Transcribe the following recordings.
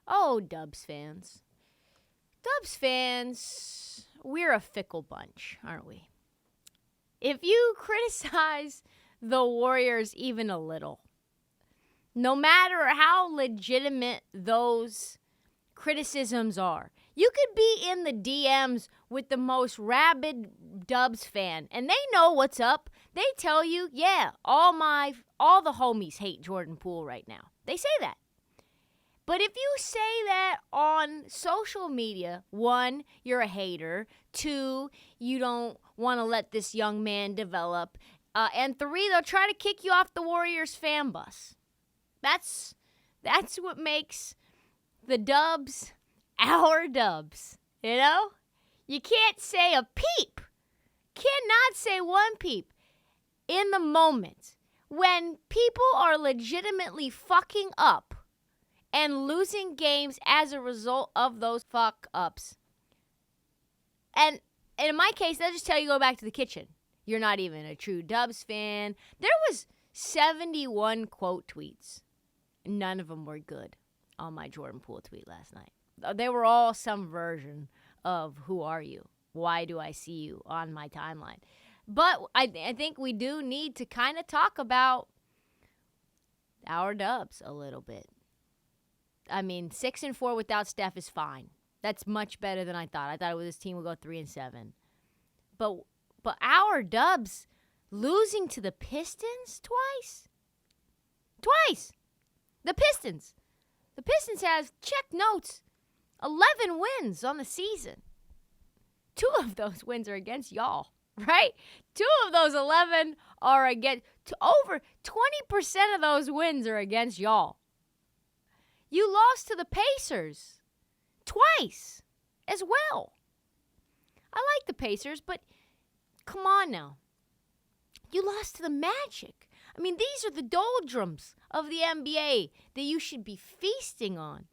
Oh, Dubs fans. Dubs fans, we're a fickle bunch, aren't we? If you criticize the Warriors even a little, no matter how legitimate those criticisms are, you could be in the DMs with the most rabid Dubs fan, and they know what's up. They tell you, yeah, all the homies hate Jordan Poole right now. They say that. But if you say that on social media, 1, you're a hater. 2, you don't want to let this young man develop. And 3, they'll try to kick you off the Warriors fan bus. That's what makes the Dubs our Dubs, you know? You can't say a peep. Cannot say one peep in the moment when people are legitimately fucking up and losing games as a result of those fuck-ups. And in my case, they'll just tell you go back to the kitchen. You're not even a true Dubs fan. There was 71 quote tweets. None of them were good on my Jordan Poole tweet last night. They were all some version of who are you? Why do I see you on my timeline? But I think we do need to kind of talk about our Dubs a little bit. I mean, 6-4 without Steph is fine. That's much better than I thought. I thought this team would go 3-7. But our Dubs losing to the Pistons twice. The Pistons have, check notes, 11 wins on the season. 2 of those wins are against y'all, right? 2 of those 11 are against, over 20% of those wins are against y'all. You lost to the Pacers twice as well. I like the Pacers, but come on now. You lost to the Magic. I mean, these are the doldrums of the NBA that you should be feasting on.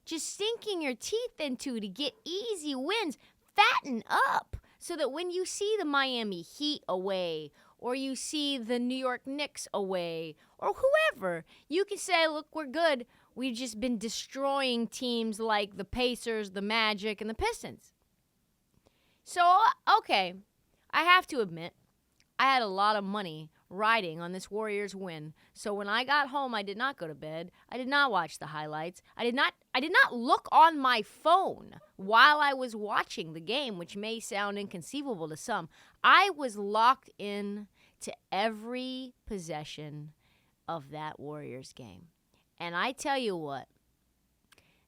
Just sinking your teeth into to get easy wins. Fatten up so that when you see the Miami Heat away or you see the New York Knicks away or whoever, you can say, look, we're good. We've just been destroying teams like the Pacers, the Magic, and the Pistons. So, okay, I have to admit, I had a lot of money riding on this Warriors win. So when I got home, I did not go to bed. I did not watch the highlights. I did not look on my phone while I was watching the game, which may sound inconceivable to some. I was locked in to every possession of that Warriors game. And I tell you what,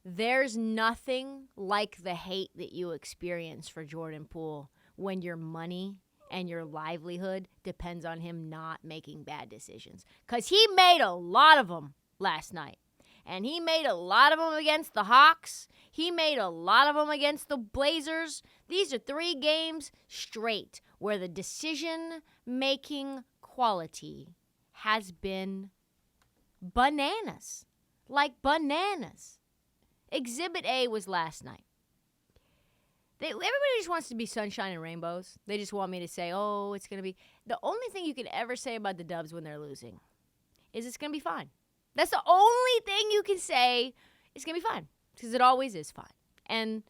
there's nothing like the hate that you experience for Jordan Poole when your money and your livelihood depends on him not making bad decisions. Because he made a lot of them last night. And he made a lot of them against the Hawks. He made a lot of them against the Blazers. These are 3 games straight where the decision-making quality has been bananas. Like bananas. Exhibit A was last night. Everybody just wants to be sunshine and rainbows. They just want me to say, oh, it's going to be. The only thing you can ever say about the Dubs when they're losing is it's going to be fine. That's the only thing you can say. It's going to be fine. Because it always is fine. And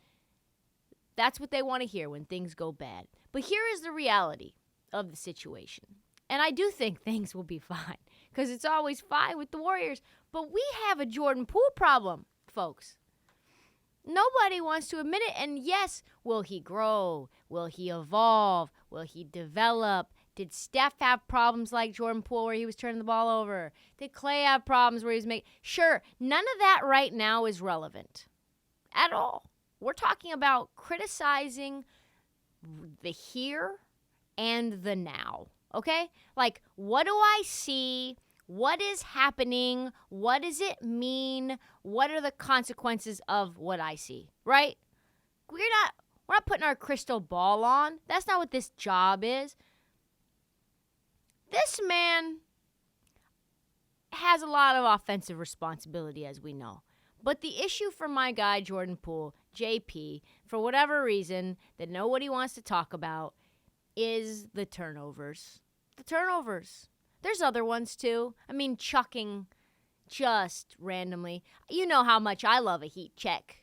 that's what they want to hear when things go bad. But here is the reality of the situation. And I do think things will be fine. Because it's always fine with the Warriors. But we have a Jordan Poole problem, folks. Nobody wants to admit it. And yes, will he grow? Will he evolve? Will he develop? Did Steph have problems like Jordan Poole where he was turning the ball over? Did Clay have problems where he was making... Sure, none of that right now is relevant at all. We're talking about criticizing the here and the now, okay? Like, what do I see? What is happening? What does it mean? What are the consequences of what I see, right? We're not putting our crystal ball on. That's not what this job is. This man has a lot of offensive responsibility, as we know. But the issue for my guy, Jordan Poole, JP, for whatever reason that nobody wants to talk about, is the turnovers. The turnovers. There's other ones, too. I mean, chucking just randomly. You know how much I love a heat check.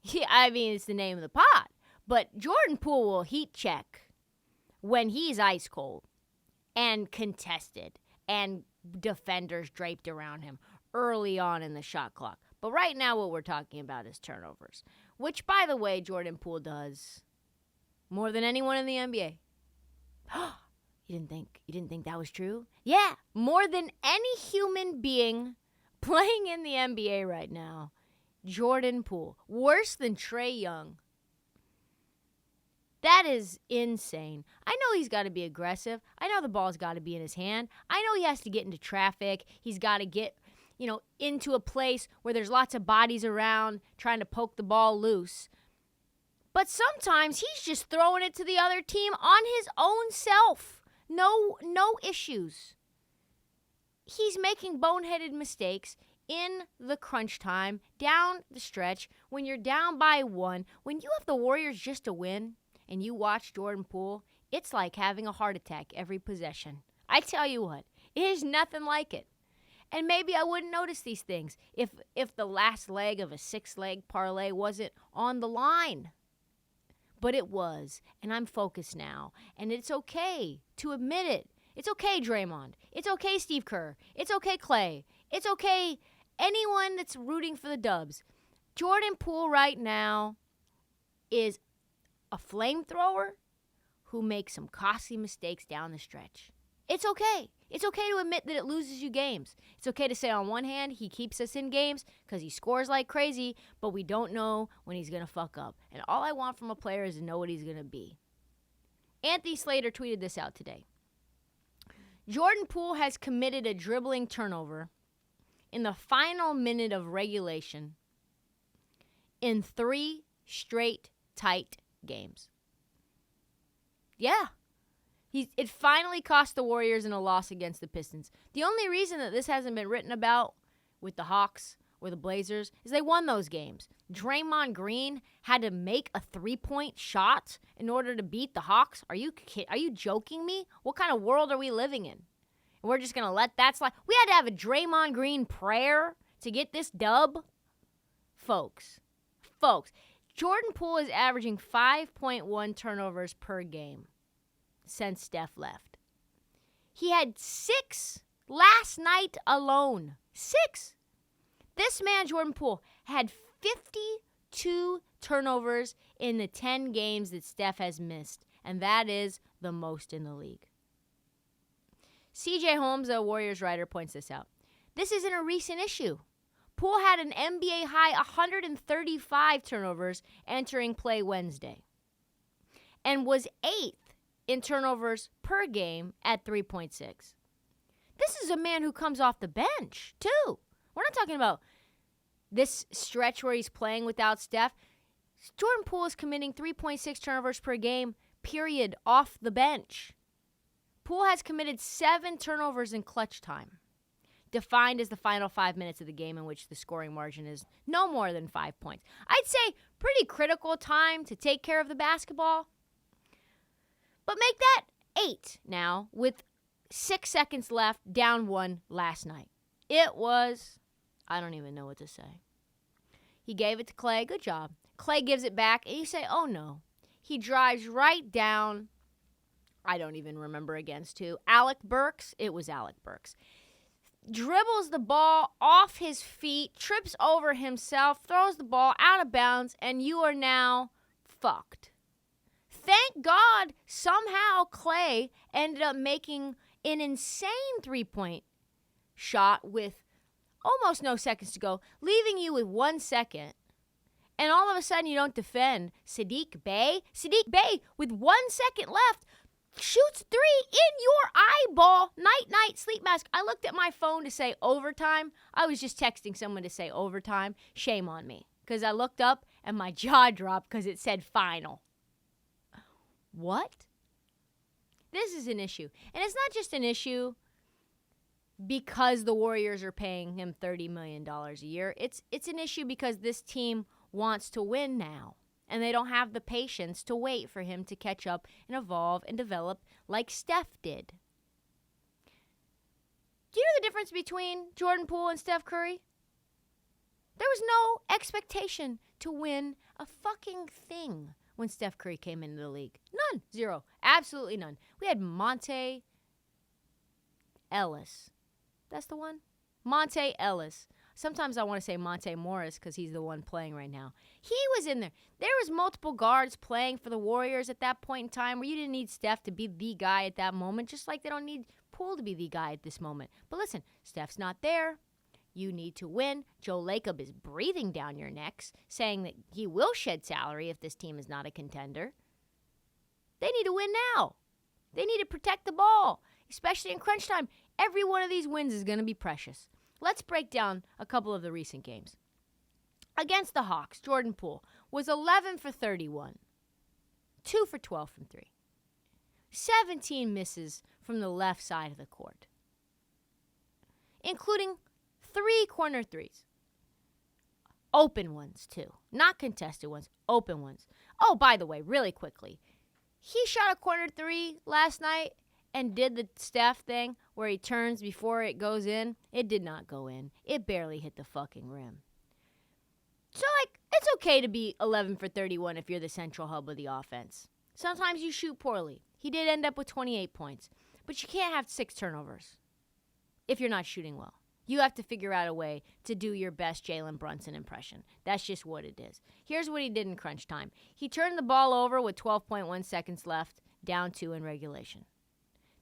Yeah, I mean, it's the name of the pot. But Jordan Poole will heat check when he's ice cold and contested and defenders draped around him early on in the shot clock. But right now what we're talking about is turnovers, which, by the way, Jordan Poole does more than anyone in the NBA. You didn't think that was true? Yeah, more than any human being playing in the NBA right now. Jordan Poole, worse than Trae Young. That is insane. I know he's got to be aggressive. I know the ball's got to be in his hand. I know he has to get into traffic. He's got to get, into a place where there's lots of bodies around trying to poke the ball loose. But sometimes he's just throwing it to the other team on his own self. No issues. He's making boneheaded mistakes in the crunch time, down the stretch, when you're down by one, when you have the Warriors just to win, and you watch Jordan Poole, it's like having a heart attack every possession. I tell you what, it is nothing like it. And maybe I wouldn't notice these things if the last leg of a 6-leg parlay wasn't on the line. But it was, and I'm focused now. And it's okay to admit it. It's okay, Draymond. It's okay, Steve Kerr. It's okay, Clay. It's okay, anyone that's rooting for the Dubs. Jordan Poole right now is a flamethrower who makes some costly mistakes down the stretch. It's okay. It's okay to admit that it loses you games. It's okay to say on one hand he keeps us in games because he scores like crazy, but we don't know when he's going to fuck up. And all I want from a player is to know what he's going to be. Anthony Slater tweeted this out today. Jordan Poole has committed a dribbling turnover in the final minute of regulation in 3 straight tight games. Yeah. It finally cost the Warriors in a loss against the Pistons. The only reason that this hasn't been written about with the Hawks or the Blazers is they won those games. Draymond Green had to make a 3-point shot in order to beat the Hawks. Are you joking me? What kind of world are we living in? And we're just going to let that slide? We had to have a Draymond Green prayer to get this dub? Folks, Jordan Poole is averaging 5.1 turnovers per game since Steph left. He had 6 last night alone. 6. This man, Jordan Poole, had 52 turnovers in the 10 games that Steph has missed, and that is the most in the league. CJ Holmes, a Warriors writer, points this out. This isn't a recent issue. Poole had an NBA high 135 turnovers entering play Wednesday and was 8th in turnovers per game at 3.6. This is a man who comes off the bench, too. We're not talking about this stretch where he's playing without Steph. Jordan Poole is committing 3.6 turnovers per game, period, off the bench. Poole has committed 7 turnovers in clutch time, defined as the final 5 minutes of the game in which the scoring margin is no more than 5 points. I'd say pretty critical time to take care of the basketball. But make that 8 now with 6 seconds left, down 1 last night. It was, I don't even know what to say. He gave it to Clay. Good job. Clay gives it back, and you say, oh no. He drives right down, I don't even remember against who. Alec Burks? It was Alec Burks. Dribbles the ball off his feet, trips over himself, throws the ball out of bounds, and you are now fucked. Thank God somehow Clay ended up making an insane 3-point shot with almost no seconds to go, leaving you with 1 second. And all of a sudden you don't defend Saddiq Bey. Saddiq Bey, with 1 second left, shoots 3 in your eyeball. Night, sleep mask. I looked at my phone to say overtime. I was just texting someone to say overtime. Shame on me. Because I looked up and my jaw dropped because it said final. What? This is an issue. And it's not just an issue because the Warriors are paying him $30 million a year. It's an issue because this team wants to win now. And they don't have the patience to wait for him to catch up and evolve and develop like Steph did. Do you know the difference between Jordan Poole and Steph Curry? There was no expectation to win a fucking thing when Steph Curry came into the league. None. Zero. Absolutely none. We had Monte Ellis. That's the one? Monte Ellis. Sometimes I want to say Monte Morris because he's the one playing right now. He was in there. There was multiple guards playing for the Warriors at that point in time where you didn't need Steph to be the guy at that moment, just like they don't need Poole to be the guy at this moment. But listen, Steph's not there. You need to win. Joe Lacob is breathing down your necks, saying that he will shed salary if this team is not a contender. They need to win now. They need to protect the ball, especially in crunch time. Every one of these wins is going to be precious. Let's break down a couple of the recent games. Against the Hawks, Jordan Poole was 11 for 31, 2 for 12 from 3, 17 misses from the left side of the court, including 3 corner threes. Open ones, too. Not contested ones, open ones. Oh, by the way, really quickly, he shot a corner 3 last night and did the Steph thing where he turns before it goes in. It did not go in. It barely hit the fucking rim. So, it's okay to be 11 for 31 if you're the central hub of the offense. Sometimes you shoot poorly. He did end up with 28 points. But you can't have 6 turnovers if you're not shooting well. You have to figure out a way to do your best Jalen Brunson impression. That's just what it is. Here's what he did in crunch time. He turned the ball over with 12.1 seconds left, down 2 in regulation.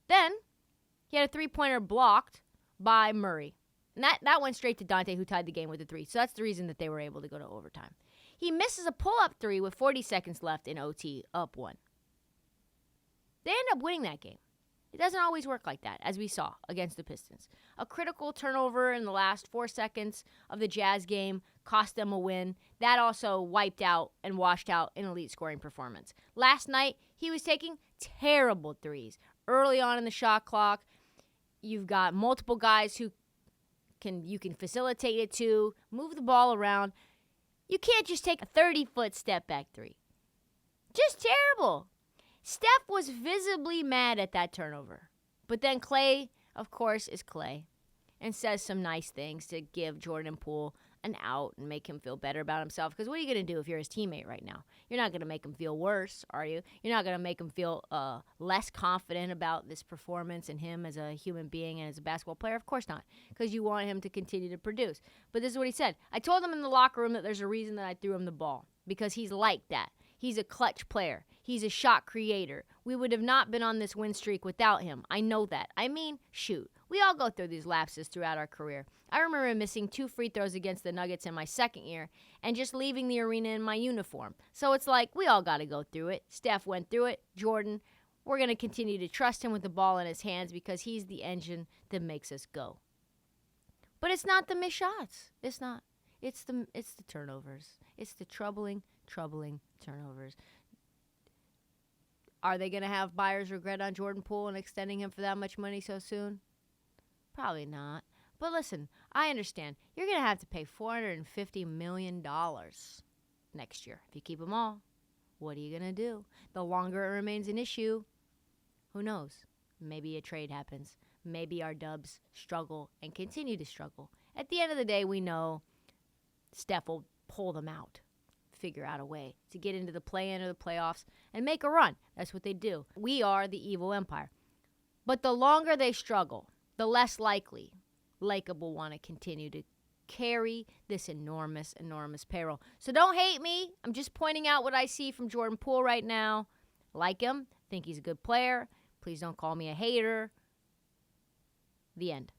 Then, he had a 3-pointer blocked by Murray. And that went straight to Dante, who tied the game with a 3. So that's the reason that they were able to go to overtime. He misses a pull-up 3 with 40 seconds left in OT, up 1. They end up winning that game. It doesn't always work like that, as we saw against the Pistons. A critical turnover in the last 4 seconds of the Jazz game cost them a win. That also wiped out and washed out an elite scoring performance. Last night, he was taking terrible threes. Early on in the shot clock, you've got multiple guys who you can facilitate it to, move the ball around. You can't just take a 30-foot step-back 3. Just terrible. Steph was visibly mad at that turnover. But then Clay, of course, is Clay and says some nice things to give Jordan Poole an out and make him feel better about himself. Because what are you going to do if you're his teammate right now? You're not going to make him feel worse, are you? You're not going to make him feel less confident about this performance and him as a human being and as a basketball player? Of course not, because you want him to continue to produce. But this is what he said. I told him in the locker room that there's a reason that I threw him the ball, because he's like that. He's a clutch player. He's a shot creator. We would have not been on this win streak without him. I know that. I mean, shoot. We all go through these lapses throughout our career. I remember missing 2 free throws against the Nuggets in my second year and just leaving the arena in my uniform. So it's like we all got to go through it. Steph went through it. Jordan, we're going to continue to trust him with the ball in his hands because he's the engine that makes us go. But it's not the missed shots. It's not. It's the turnovers. It's the troubling turnovers. Are they going to have buyer's regret on Jordan Poole and extending him for that much money so soon? Probably not. But listen, I understand. You're going to have to pay $450 million next year if you keep them all. What are you going to do? The longer it remains an issue, who knows? Maybe a trade happens. Maybe our Dubs struggle and continue to struggle. At the end of the day, we know Steph will pull them out, figure out a way to get into the play-in or the playoffs and make a run. That's what they do. We are the evil empire. But the longer they struggle, the less likely Lacob will want to continue to carry this enormous payroll. So don't hate me. I'm just pointing out what I see from Jordan Poole right now. Like him. Think he's a good player. Please don't call me a hater. The end.